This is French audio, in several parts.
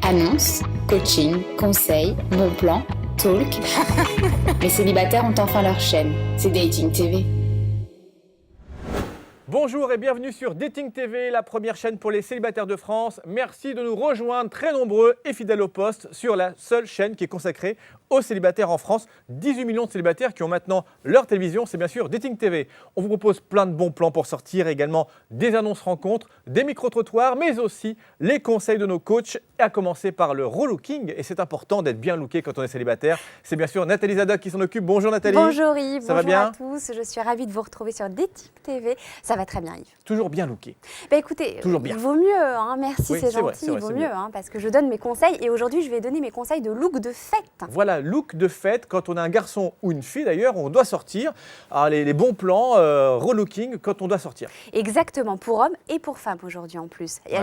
Annonces, coaching, conseils, bons plans, talk. Les célibataires ont enfin leur chaîne, c'est Dating TV. Bonjour et bienvenue sur Dating TV, la première chaîne pour les célibataires de France. Merci de nous rejoindre très nombreux et fidèles au poste sur la seule chaîne qui est consacrée aux célibataires en France. 18 millions de célibataires qui ont maintenant leur télévision, c'est bien sûr Dating TV. On vous propose plein de bons plans pour sortir, également des annonces rencontres, des micro-trottoirs, mais aussi les conseils de nos coachs, à commencer par le relooking. Et c'est important d'être bien looké quand on est célibataire. C'est bien sûr Nathalie Zadok qui s'en occupe. Bonjour Nathalie. Bonjour Yves, ça va bien à tous. Je suis ravie de vous retrouver sur Dating TV. Ça va très bien Yves. Toujours bien looké. Bah écoutez, toujours bien. Il vaut mieux, hein, merci, oui, c'est gentil, vrai, il vaut mieux, hein, parce que je donne mes conseils et aujourd'hui je vais donner mes conseils de look de fête. Voilà, look de fête, quand on a un garçon ou une fille d'ailleurs, on doit sortir. Alors les bons plans, relooking quand on doit sortir. Exactement, pour hommes et pour femmes aujourd'hui en plus. Et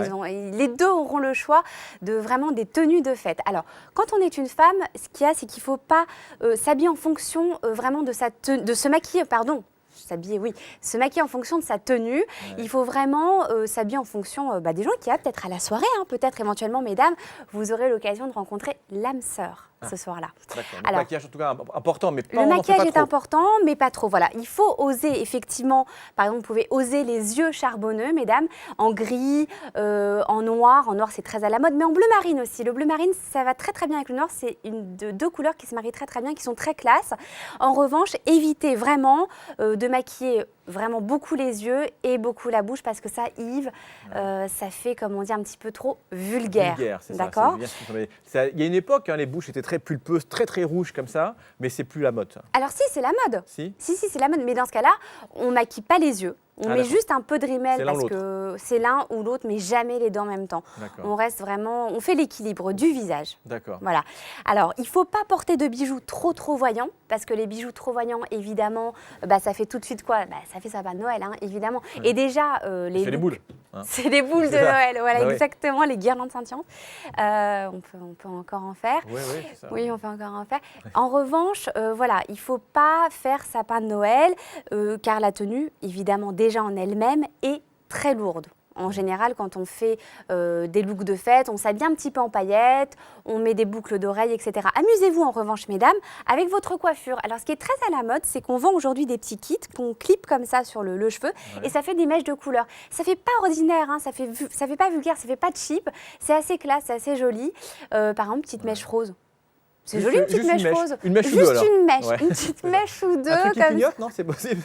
les deux auront le choix de vraiment des tenues de fête. Alors, quand on est une femme, ce qu'il y a, c'est qu'il ne faut pas s'habiller en fonction vraiment de se maquiller, pardon. Se maquiller en fonction de sa tenue. Il faut vraiment s'habiller en fonction des gens qu'il y a peut-être à la soirée. Hein. Peut-être éventuellement, mesdames, vous aurez l'occasion de rencontrer l'âme sœur ce soir-là. Le maquillage en tout cas important, mais pas, le maquillage pas est important, mais pas trop. Voilà, il faut oser effectivement. Par exemple, vous pouvez oser les yeux charbonneux, mesdames, en gris, en noir. En noir, c'est très à la mode, mais en bleu marine aussi. Le bleu marine, ça va très très bien avec le noir. C'est deux couleurs qui se marient très très bien, qui sont très classe. En revanche, évitez vraiment de maquiller vraiment beaucoup les yeux et beaucoup la bouche parce que ça, Yves, ça fait, comme on dit, un petit peu trop vulgaire. Vulgaire, c'est d'accord. Ça. Il y a une époque, les bouches étaient très pulpeuses, très très rouges comme ça, mais c'est plus la mode. Ça. Alors si, c'est la mode. Si, c'est la mode, mais dans ce cas-là, on maquille pas les yeux. On met juste un peu de rímel parce que c'est l'un ou l'autre, mais jamais les deux en même temps. On reste vraiment, on fait l'équilibre du visage. D'accord. Voilà. Alors, il ne faut pas porter de bijoux trop voyants parce que les bijoux trop voyants, évidemment, ça fait tout de suite quoi ? Ça fait sapin de Noël, hein, évidemment. Et déjà, c'est les boules. Hein. C'est les boules de Noël, voilà, exactement, les guirlandes scintillantes. On peut encore en faire. Oui, c'est ça. Oui, on peut encore en faire. En revanche, voilà, il ne faut pas faire sapin de Noël car la tenue, évidemment, déjà en elle-même est très lourde. En général, quand on fait des looks de fête, on s'habille un petit peu en paillettes, on met des boucles d'oreilles, etc. Amusez-vous en revanche, mesdames, avec votre coiffure. Alors, ce qui est très à la mode, c'est qu'on vend aujourd'hui des petits kits qu'on clip comme ça sur le cheveu et ça fait des mèches de couleur. Ça fait pas ordinaire, hein, ça fait pas vulgaire, ça fait pas cheap. C'est assez classe, c'est assez joli. Par exemple, petite mèche rose. C'est joli, une petite mèche rose. Une mèche ou deux, alors. Juste une mèche, une petite mèche ou deux. Un truc qui clignote, non, c'est possible.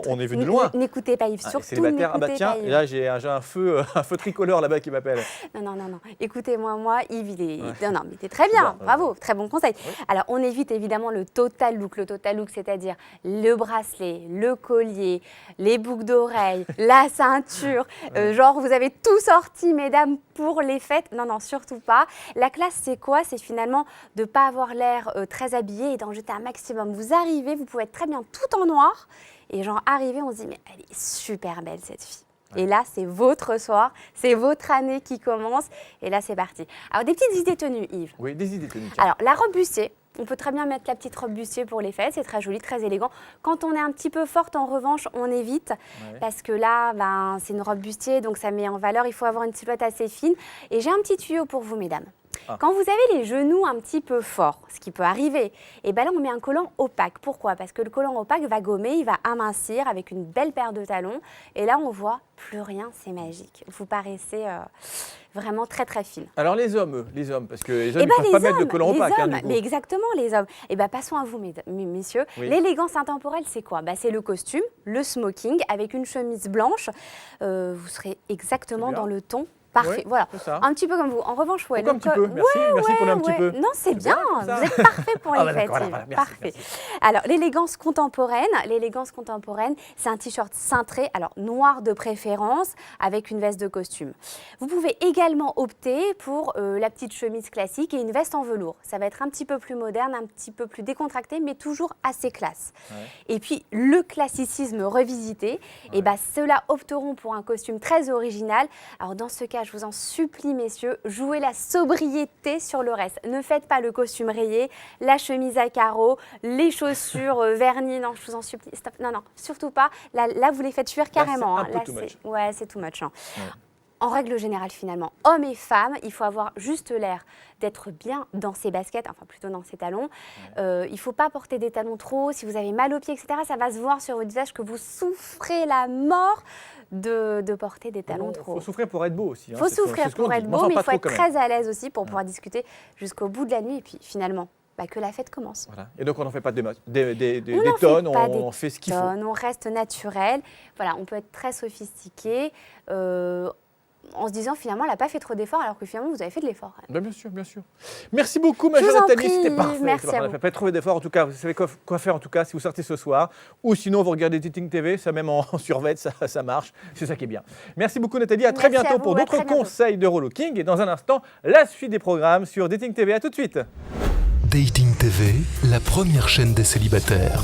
On est venu loin. N'écoutez pas Yves, surtout n'écoutez pas Yves. Là, j'ai un feu tricolore là-bas qui m'appelle. Non. Écoutez-moi, Yves, il est... Non, mais t'es très bien, bravo, très bon conseil. Oui. Alors, on évite évidemment le total look, c'est-à-dire le bracelet, le collier, les boucles d'oreilles, la ceinture. Genre, vous avez tout sorti, mesdames, pour les fêtes. Non, surtout pas. La classe, c'est quoi ? C'est finalement de ne pas avoir l'air très habillé et d'en jeter un maximum. Vous arrivez, vous pouvez être très bien tout en noir et genre arriver, on se dit mais elle est super belle cette fille. Et là, c'est votre soir, c'est votre année qui commence et là, c'est parti. Alors, des petites idées tenues, Yves. Oui, des idées tenues. Alors, la robe bustier. On peut très bien mettre la petite robe bustier pour les fêtes, c'est très joli, très élégant. Quand on est un petit peu forte, en revanche, on évite parce que là, c'est une robe bustier, donc ça met en valeur, il faut avoir une silhouette assez fine. Et j'ai un petit tuyau pour vous, mesdames. Quand vous avez les genoux un petit peu forts, ce qui peut arriver, et là on met un collant opaque. Pourquoi ? Parce que le collant opaque va gommer, il va amincir avec une belle paire de talons. Et là on voit plus rien, c'est magique. Vous paraissez vraiment très très fine. Alors les hommes, parce que les hommes ne peuvent pas mettre de collant opaque. Mais exactement les hommes. Passons à vous messieurs. Oui. L'élégance intemporelle c'est quoi ? C'est le costume, le smoking avec une chemise blanche. Vous serez exactement dans le ton. Parfait, voilà. Un petit peu comme vous. En revanche, un petit peu. Merci pour le un petit peu. Non, c'est bien. Vous êtes parfait pour les fêtes. Parfait. Alors, l'élégance contemporaine, c'est un t-shirt cintré, alors noir de préférence, avec une veste de costume. Vous pouvez également opter pour la petite chemise classique et une veste en velours. Ça va être un petit peu plus moderne, un petit peu plus décontracté, mais toujours assez classe. Et puis, le classicisme revisité, ceux-là opteront pour un costume très original. Alors, dans ce cas, je vous en supplie, messieurs, jouez la sobriété sur le reste. Ne faites pas le costume rayé, la chemise à carreaux, les chaussures vernies. Non, je vous en supplie. Stop. Non, surtout pas. Là, vous les faites fuir carrément. Là, c'est un peu too much. Ouais, c'est too much. Hein. en règle générale finalement, hommes et femmes, il faut avoir juste l'air d'être bien dans ses baskets, enfin plutôt dans ses talons. Il ne faut pas porter des talons trop hauts. Si vous avez mal aux pieds, etc., ça va se voir sur votre visage que vous souffrez la mort de porter des talons trop hauts. Il faut souffrir pour être beau aussi. Il faut souffrir pour être beau, mais il faut être très à l'aise aussi pour pouvoir discuter jusqu'au bout de la nuit. Et puis finalement, que la fête commence. Voilà. Et donc on n'en fait pas des tonnes, on fait ce qu'il faut. On reste naturel. Voilà, on peut être très sophistiqué en se disant finalement, elle n'a pas fait trop d'efforts, alors que finalement, vous avez fait de l'effort. Bien sûr, bien sûr. Merci beaucoup, ma chère Nathalie, c'était parfait. Merci à vous. On n'a pas trouvé d'efforts, en tout cas, vous savez quoi faire en tout cas si vous sortez ce soir, ou sinon vous regardez Dating TV, ça même en survêt, ça marche, c'est ça qui est bien. Merci beaucoup Nathalie, à très bientôt pour d'autres conseils de relooking, et dans un instant, la suite des programmes sur Dating TV. À tout de suite. Dating TV, la première chaîne des célibataires.